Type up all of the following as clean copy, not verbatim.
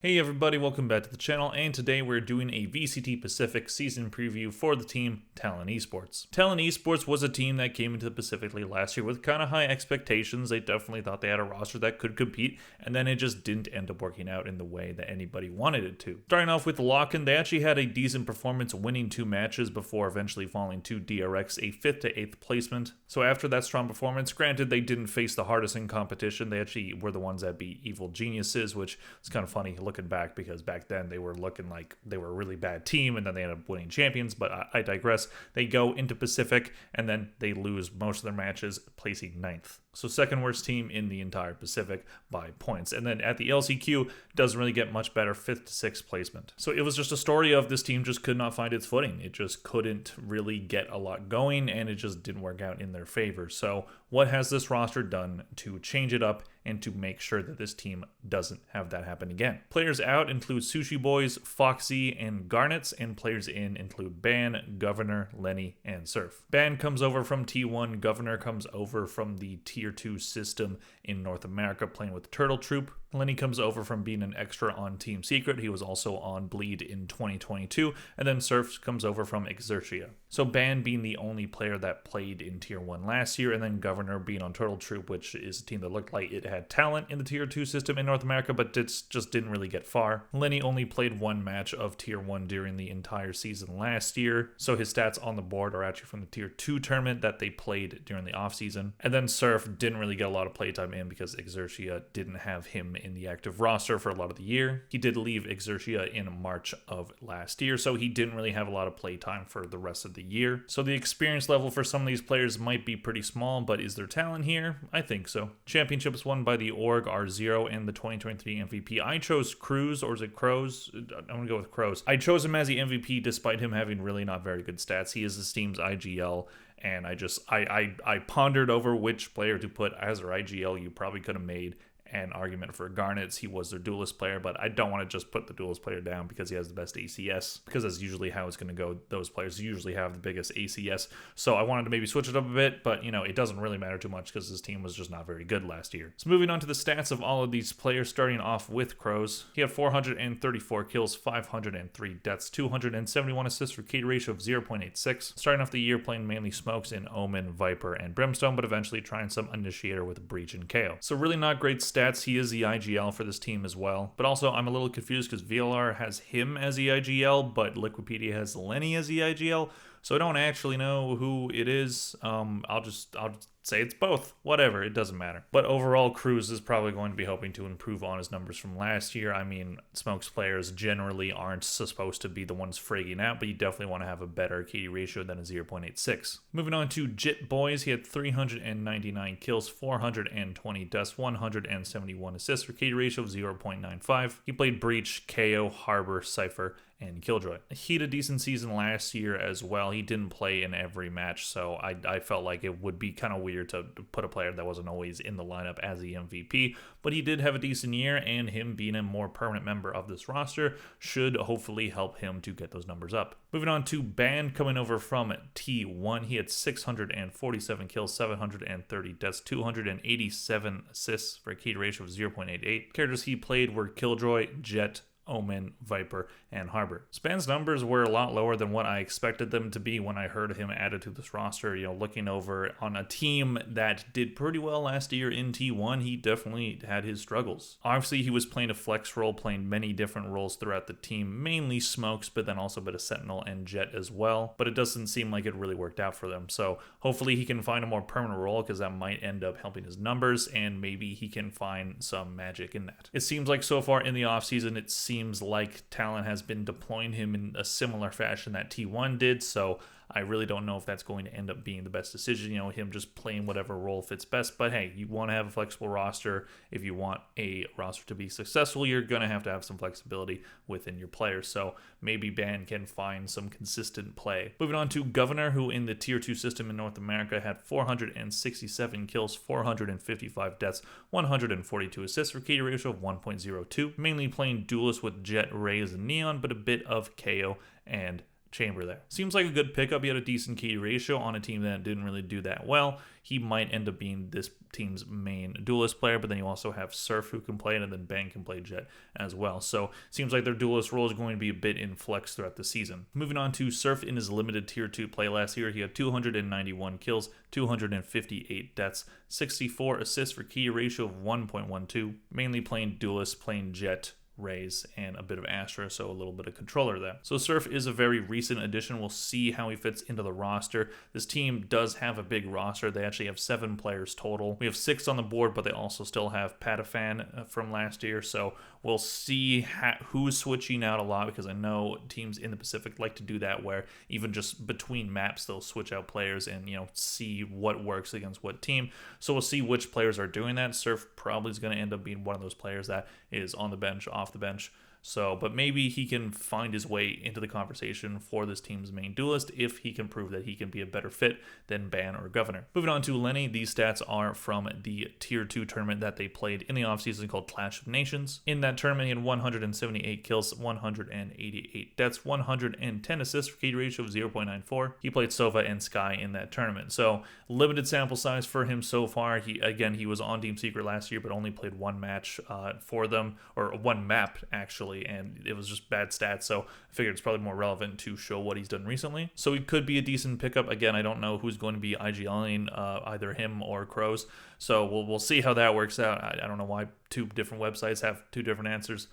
Hey everybody, welcome back to the channel, and today we're doing a VCT Pacific season preview for the team Talon Esports. Talon Esports was a team that came into the Pacific League last year with kind of high expectations. They definitely thought they had a roster that could compete, and then it just didn't end up working out in the way that anybody wanted it to. Starting off with Locken, they actually had a decent performance, winning 2 matches before eventually falling to DRX, a 5th to 8th placement. So after that strong performance, granted they didn't face the hardest in competition, they actually were the ones that beat Evil Geniuses, which is kind of funny looking back because back then they were looking like they were a really bad team and then they ended up winning champions, but I digress. They go into Pacific and then they lose most of their matches, placing 9th. So second worst team in the entire Pacific by points. And then at the LCQ, doesn't really get much better, 5th to 6th placement. So it was just a story of this team just could not find its footing. It just couldn't really get a lot going and it just didn't work out in their favor. So what has this roster done to change it up and to make sure that this team doesn't have that happen again? Players out include Sushi Boys, Foxy, and Garnets, and players in include Ban, Governor, Lenny, and Surf. Ban comes over from T1, Governor comes over from the Tier 2 system in North America playing with Turtle Troop. Lenny comes over from being an extra on Team Secret. He was also on Bleed in 2022. And then Surf comes over from Exertia. So Ban being the only player that played in Tier 1 last year, and then Governor being on Turtle Troop, which is a team that looked like it had talent in the Tier 2 system in North America, but just didn't really get far. Lenny only played 1 match of Tier 1 during the entire season last year, so his stats on the board are actually from the Tier 2 tournament that they played during the offseason. And then Surf didn't really get a lot of playtime in because Exertia didn't have him in the active roster for a lot of the year. He did leave Exertia in March of last year, so he didn't really have a lot of playtime for the rest of the year. So the experience level for some of these players might be pretty small, but is there talent here? I think so. Championships won by the Org are 0 and the 2023 MVP. I chose Cruz, or is it Crows? I'm gonna go with Crows. I chose him as the MVP despite him having really not very good stats. He is this team's IGL. And I pondered over which player to put as their IGL. You probably could have made an argument for Garnets. He was their duelist player, but I don't want to just put the duelist player down because he has the best ACS, because that's usually how it's going to go. Those players usually have the biggest ACS. So I wanted to maybe switch it up a bit, but it doesn't really matter too much because his team was just not very good last year. So moving on to the stats of all of these players, starting off with Crows. He had 434 kills, 503 deaths, 271 assists for KD ratio of 0.86. Starting off the year playing mainly smokes in Omen, Viper, and Brimstone, but eventually trying some Initiator with Breach and KO. So really not great stats. He is the IGL for this team as well. But also, I'm a little confused because VLR has him as the IGL, but Liquipedia has Lenny as the IGL. So I don't actually know who it is. I'll just say it's both. Whatever, it doesn't matter. But overall, Cruz is probably going to be hoping to improve on his numbers from last year. I mean, Smokes players generally aren't supposed to be the ones fragging out, but you definitely want to have a better KD ratio than a 0.86. Moving on to Jit Boys, he had 399 kills, 420 deaths, 171 assists for KD ratio of 0.95. He played Breach, KO, Harbor, Cypher, and Killjoy. He had a decent season last year as well. He didn't play in every match, so I felt like it would be kind of weird to put a player that wasn't always in the lineup as the MVP, but he did have a decent year, and him being a more permanent member of this roster should hopefully help him to get those numbers up. Moving on to Ban, coming over from T1. He had 647 kills, 730 deaths, 287 assists for a KD ratio of 0.88. Characters he played were Killjoy, Jet, Omen, Viper, and Harbor. Span's numbers were a lot lower than what I expected them to be when I heard him added to this roster. Looking over on a team that did pretty well last year in T1, he definitely had his struggles. Obviously, he was playing a flex role, playing many different roles throughout the team, mainly Smokes, but then also a bit of Sentinel and Jet as well. But it doesn't seem like it really worked out for them. So hopefully he can find a more permanent role because that might end up helping his numbers, and maybe he can find some magic in that. It seems like so far in the offseason, it seems like Talon has been deploying him in a similar fashion that T1 did, so I really don't know if that's going to end up being the best decision, him just playing whatever role fits best. But hey, you want to have a flexible roster. If you want a roster to be successful, you're going to have some flexibility within your players. So maybe Ban can find some consistent play. Moving on to Governor, who in the Tier 2 system in North America had 467 kills, 455 deaths, 142 assists for KD ratio of 1.02. Mainly playing duelist with Jet, Raze, and Neon, but a bit of KO and chamber there. Seems like a good pickup. He had a decent key ratio on a team that didn't really do that well. He might end up being this team's main duelist player, but then you also have Surf who can play it, and then Bang can play Jet as well. So seems like their duelist role is going to be a bit in flex throughout the season. Moving on to Surf in his limited tier 2 play last year, he had 291 kills, 258 deaths, 64 assists for key ratio of 1.12, mainly playing duelist, playing Jet, Raze, and a bit of Astra, so a little bit of controller there. So Surf is a very recent addition. We'll see how he fits into the roster. This team does have a big roster. They actually have 7 players total. We have 6 on the board, but they also still have Patafan from last year, so we'll see who's switching out a lot, because I know teams in the Pacific like to do that, where even just between maps they'll switch out players and, you know, see what works against what team. So we'll see which players are doing that. Surf probably is going to end up being one of those players that is on the bench, off the bench. So, but maybe he can find his way into the conversation for this team's main duelist if he can prove that he can be a better fit than Ban or Governor. Moving on to Lenny, these stats are from the Tier 2 tournament that they played in the offseason called Clash of Nations. In that tournament, he had 178 kills, 188 deaths, 110 assists for key ratio of 0.94. He played Sova and Sky in that tournament. So, limited sample size for him so far. He was on Team Secret last year, but only played one match for them, or one map actually, and it was just bad stats, so I figured it's probably more relevant to show what he's done recently. So he could be a decent pickup. Again, I don't know who's going to be IGLing, either him or Crows, so we'll see how that works out. I don't know why 2 different websites have 2 different answers.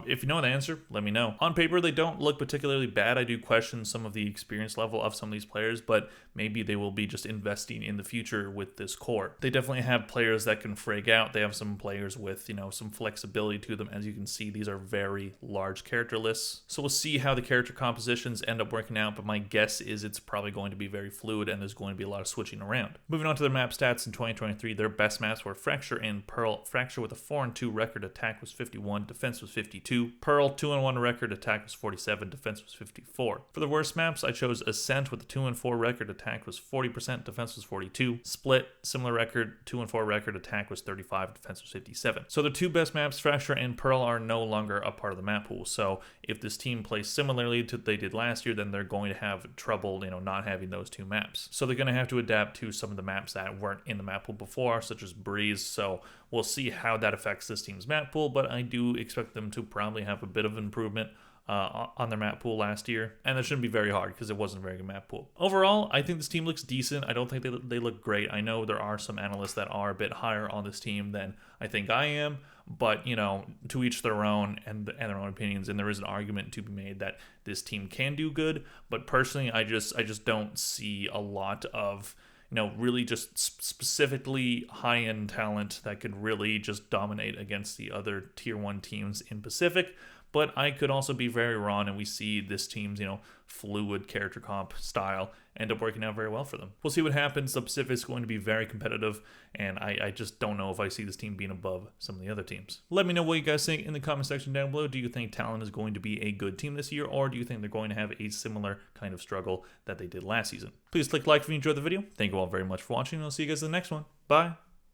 If you know the answer, let me know. On paper, they don't look particularly bad. I do question some of the experience level of some of these players, but maybe they will be just investing in the future with this core. They definitely have players that can frag out. They have some players with, you know, some flexibility to them. As you can see, these are very large character lists. So we'll see how the character compositions end up working out, but my guess is it's probably going to be very fluid and there's going to be a lot of switching around. Moving on to their map stats in 2023, their best maps were Fracture and Pearl. Fracture with a 4-2 record, attack was 51, defense was 52. Pearl, 2-1 record, attack was 47, defense was 54. For the worst maps, I chose Ascent with a 2-4 record, attack was 40%, defense was 42. Split, similar record, 2-4 record, attack was 35, defense was 57. So the 2 best maps, Fracture and Pearl, are no longer a part of the map pool. So if this team plays similarly to what they did last year, then they're going to have trouble, you know, not having those 2 maps. So they're going to have to adapt to some of the maps that weren't in the map pool before, such as Breeze. So we'll see how that affects this team's map pool, but I do expect them to probably have a bit of improvement on their map pool last year, and that shouldn't be very hard because it wasn't a very good map pool. Overall, I think this team looks decent. I don't think they look great. I know there are some analysts that are a bit higher on this team than I think I am, but, you know, to each their own and their own opinions, and there is an argument to be made that this team can do good, but personally, I just don't see a lot of, you know, really just specifically high-end talent that could really just dominate against the other Tier 1 teams in Pacific. But I could also be very wrong, and we see this team's, you know, fluid character comp style end up working out very well for them. We'll see what happens. The Pacific's going to be very competitive, and I just don't know if I see this team being above some of the other teams. Let me know what you guys think in the comment section down below. Do you think Talon is going to be a good team this year, or do you think they're going to have a similar kind of struggle that they did last season? Please click like if you enjoyed the video. Thank you all very much for watching, and I'll see you guys in the next one. Bye!